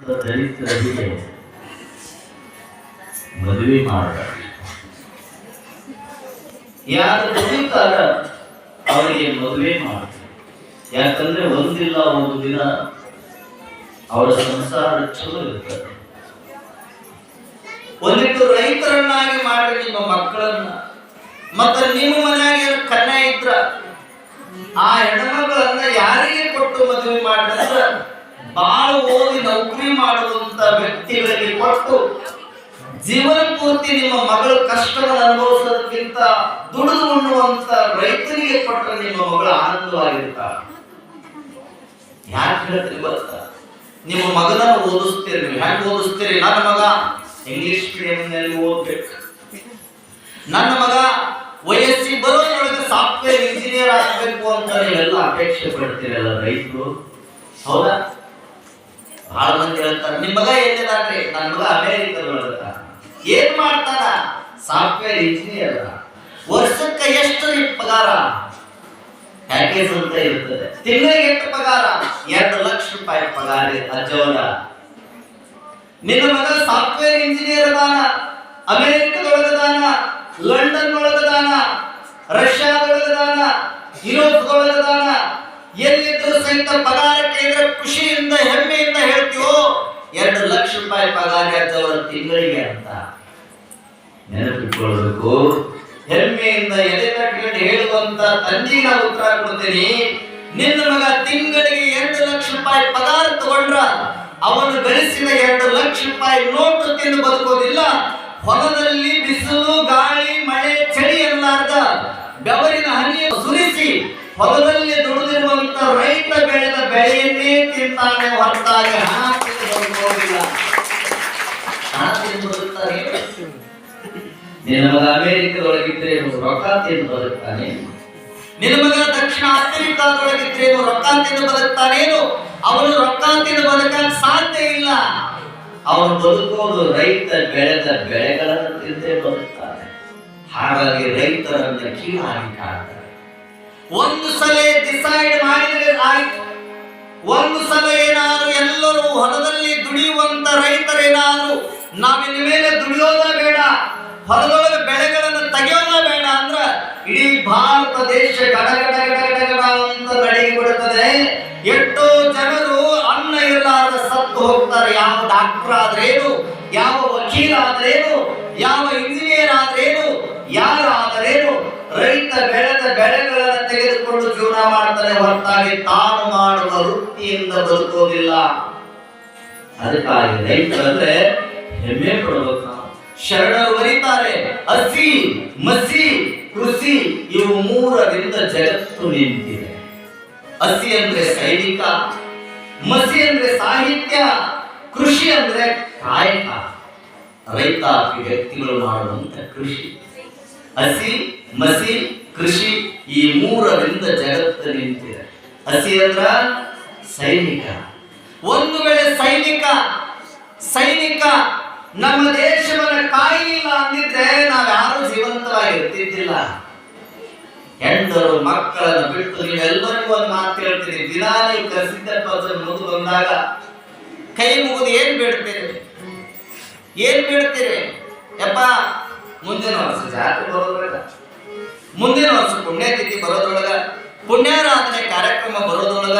ದಲಿತರಿಗೆ ಮದುವೆ ಮಾಡಬೇಕು. ಯಾರು ದುಡಿತಾರ ಅವರಿಗೆ ಮದುವೆ ಮಾಡ್ತಾರೆ. ಯಾಕಂದ್ರೆ ಒಂದಿಲ್ಲ ಒಂದು ದಿನ ಅವರ ಸಂಸಾರ ಚಲೋ ಇರ್ತದೆ. ಒಂದಿಟ್ಟು ರೈತರನ್ನಾಗಿ ಮಾಡಿ ನಿಮ್ಮ ಮಕ್ಕಳನ್ನ, ಮತ್ತೆ ನಿಮ್ಮ ಮನೆಯಾಗ ಕನ್ಯಾ ಇದ್ರ ಆ ಹೆಣ್ಮಗಳನ್ನ ಯಾರಿಗೆ ಕೊಟ್ಟು ಮದುವೆ ಮಾಡಿದ್ರೆ ಬಾಳ ಓದಿ ನೌಕರಿ ಮಾಡುವಂತ ವ್ಯಕ್ತಿಗಳಿಗೆ ಕೊಟ್ಟು ಜೀವನ ಪೂರ್ತಿ ನಿಮ್ಮ ಮಗಳ ಕಷ್ಟವನ್ನು ಅನುಭವಿಸೋದಕ್ಕಿಂತ ದುಡಿದು ಉಣ್ಣುವಂತ ರೈತರಿಗೆ ಕೊಟ್ಟರೆ ನಿಮ್ಮ ಮಗಳು ಆನಂದವಾಗಿರ್ತಾಳೆ. ಯಾಕೆ ಹೇಳ್ತೀರಿ ಗೊತ್ತಾ? ನಿಮ್ಮ ಮಗನನ್ನು ಓದಿಸ್ತೀರಿ. ನೀವು ಹೆಂಗೆ ಓದಿಸ್ತೀರಿ? ನನ್ನ ಮಗ ಇಂಗ್ಲಿಷ್ ಮೀಡಿಯಂನಲ್ಲಿ ಓದ್ಬೇಕು, ನನ್ನ ಮಗ ವಯಸ್ಸಿ ಬರೋದ್ರೊಳಗೆ ಸಾಫ್ಟ್ವೇರ್ ಇಂಜಿನಿಯರ್ ಆಗಬೇಕು ಅಂತ ನೀವೆಲ್ಲ ಅಪೇಕ್ಷೆ ಪಡ್ತೀರಲ್ಲ ರೈತರು, ಹೌದಾ? ಬಹಳ ಮಂದಿ ಹೇಳ್ತಾರೆ ನಿಮ್ಮ ಮಗ ಎಲ್ಲಿದಾನ್ರಿ? ನನ್ನ ಮಗ ಅಮೆರಿಕದೊಳಗ ಏನ್ ಮಾಡ್ತಾನ? Software engineer. ವರ್ಷಕ್ಕೆ ಎಷ್ಟು ಪಗಾರ? ಪ್ಯಾಕೇಜ್ ಅಂತ ಇರ್ತದೆ. ತಿಂಗಳಿಗೆ ಎಷ್ಟು ಪಗಾರ? 2 ಲಕ್ಷ ರೂಪಾಯಿ ಪಗಾರ ಅಜ್ಜವರ. ನಿನ್ನ ಮಗ ಸಾಫ್ಟ್ವೇರ್ ಇಂಜಿನಿಯರ್ ಅದಾನ, ಅಮೆರಿಕದೊಳಗದಾನ, ಲಂಡನ್ ಒಳಗದಾನ, ರಷ್ಯಾದೊಳಗದಾನ, ಯುರೋಪ್ದೊಳಗದಾನ. ಎಲ್ಲಿದ್ರು ಸಹಿತ ಪಗಾರ ಕೇಳಿದ್ರೆ ಖುಷಿಯಿಂದ ಹೆಮ್ಮೆಯಿಂದ ಹೇಳ್ತೀವೋ 2 ಲಕ್ಷ ರೂಪಾಯಿ ಪಗಾರ ಅಜ್ಜವರ ತಿಂಗಳಿಗೆ ಅಂತ ನೆನಪಿಟ್ಕೊಳ್ಬೇಕು. ಹೆಮ್ಮೆಯಿಂದ ಎದೆ ತಟ್ಟಿಕೊಂಡು ಹೇಳುವಂತ ತಂದೆಗೆ ನಾವು ಉತ್ತರ ಕೊಡ್ತೀನಿ. ನಿನ್ನ ಮಗ ತಿಂಗಳಿಗೆ 2 ಲಕ್ಷ ರೂಪಾಯಿ ಪಗಾರ ತಗೊಂಡ್ರ ಅವನು ಗಳಿಸಿದ 2 ಲಕ್ಷ ರೂಪಾಯಿ ನೋಟು ತಿಂದು ಬದುಕೋದಿಲ್ಲ. ಹೊಲದಲ್ಲಿ ಬಿಸಿಲು ಗಾಳಿ ಮಳೆ ಚಳಿ ಎನ್ನಲಾರ್ದ ಬೆವರಿನ ಹನಿಯ ಸುರಿಸಿ ಹೊಲದಲ್ಲಿ ದುಡಿದಿರುವಂತ ರೈತ ಬೆಳೆದ ಬೆಳೆಯನ್ನೇ ತಿಂತಾನೆ ಹೊರತಾಗಿ ಹಣ ತಿಂದು ಬದುಕೋದಿಲ್ಲ. ಹಣ ತಿಂದು ಬದುಕ್ತಾನೆ. ನಿನ್ನ ಮಗ ಅಮೆರಿಕದೊಳಗಿದ್ರೆ ರೊಕ್ಕ ತಿಂದು ಬದುಕ್ತಾನೆ. ನಿನ್ನ ಮಗ ದಕ್ಷಿಣ ಆಫ್ರಿಕಾದೊಳಗಿದ್ರೆ ರೊಕ್ಕ ತಿಂದು ಬದುಕ್ತಾನೇನು? ಅವನು ರೊಕ್ಕ ತಿಂದು ಬದುಕಕ್ಕೆ ಸಾಧ್ಯ ಇಲ್ಲ. ಅವನು ಬದುಕೋದು ರೈತ ಬೆಳೆದ ಬೆಳೆಗಳನ್ನು ತಿಂದೇ ಬದುಕ್ತಾನೆ. ಹಾಗಾಗಿ ರೈತರನ್ನ ಕೀಳಾಗಿ ಕಾಣ್ತಾರೆ. ಒಂದು ಸಲ ಡಿಸೈಡ್ ಮಾಡಿದರೆ ಆಯ್ತು. ಒಂದು ಸಲ ಏನಾದ್ರು ಎಲ್ಲರೂ ಹೊಲದಲ್ಲಿ ದುಡಿಯುವಂತ ರೈತರೇನಾದ್ರು ನಾವಿನ ಮೇಲೆ ದುಡಿಯೋದ ಬೇಡ, ಹೊಲದೊಳಗೆ ಬೆಳೆಗಳನ್ನು ತೆಗೆಯೋದ ಬೇಡ ಅಂದ್ರ ಇಡೀ ಭಾರತ ದೇಶ ಗಡಗಡ ಗಡಗಡ ಅಂತ ನಡಿಗೆ ಬಿಡುತ್ತದೆ. ಎಷ್ಟೋ ಜನರು ಅನ್ನ ಇರಲಾರದ ಸತ್ತು ಹೋಗ್ತಾರೆ. ಯಾವ ಡಾಕ್ಟರ್ ಆದ್ರೇನು, ಯಾವ ವಕೀಲ ಆದ್ರೇನು, ಯಾವ ಇಂಜಿನಿಯರ್ ಆದ್ರೇನು, ಯಾರಾದರೇನು ರೈತ ಬೆಳೆದ ಬೆಳೆಗಳನ್ನು ತೆಗೆದುಕೊಂಡು ಜೀವನ ಮಾಡ್ತಾನೆ ಹೊರತಾಗಿ ತಾನು ಮಾಡುವ ವೃತ್ತಿಯಿಂದ ಬದುಕೋದಿಲ್ಲ. ಅದಕ್ಕಾಗಿ ರೈತರಂದ್ರೆ ಹೆಮ್ಮೆ ಪಡಬೇಕು. ಶರಣರು ಬರೀತಾರೆ, ಹಸಿ ಮಸಿ ಕೃಷಿ ಇವು 3ರಿಂದ ಜಗತ್ತು ನಿಂತಿದೆ. ಹಸಿ ಅಂದ್ರೆ ಸೈನಿಕ, ಮಸಿ ಅಂದ್ರೆ ಸಾಹಿತ್ಯ, ಕೃಷಿ ಅಂದ್ರೆ ಕಾಯಕ. ರೈತಾಪಿ ವ್ಯಕ್ತಿಗಳು ಮಾಡುವಂತ ಕೃಷಿ. ಹಸಿ ಮಸಿ ಕೃಷಿ ಈ 3ರಿಂದ ಜಗತ್ತು ನಿಂತಿದೆ. ಹಸಿ ಅಂದ್ರ ಸೈನಿಕ. ಒಂದು ವೇಳೆ ಸೈನಿಕ ನಮ್ಮ ದೇಶವನ್ನ ಕಾಯಲಿಲ್ಲ ಅಂದಿದ್ರೆ ನಾವ್ಯಾರು ಜೀವಂತವಾಗಿರ್ತಿದ್ದಿಲ್ಲ. ಹೆಣ್ಣರು ಮಕ್ಕಳನ್ನ ಬಿಟ್ಟು ನೀವೆಲ್ಲರಿಗೂ ಒಂದು ಮಾತು ಹೇಳ್ತೀನಿ. ದಿನ ನೀವು ಪ್ರಸಿದ್ಧ ಮುಗಿದು ಬಂದಾಗ ಕೈ ಮುಗಿದು ಏನ್ ಬೇಡ್ತೀರಿ? ಯಪ್ಪ ಮುಂದಿನ ವರ್ಷ ಜಾತ್ರೆ ಬರೋದ್ರೊಳಗ, ಮುಂದಿನ ವರ್ಷ ಪುಣ್ಯತಿಥಿ ಬರೋದ್ರೊಳಗ, ಪುಣ್ಯಾರಾಧನೆ ಕಾರ್ಯಕ್ರಮ ಬರೋದ್ರೊಳಗ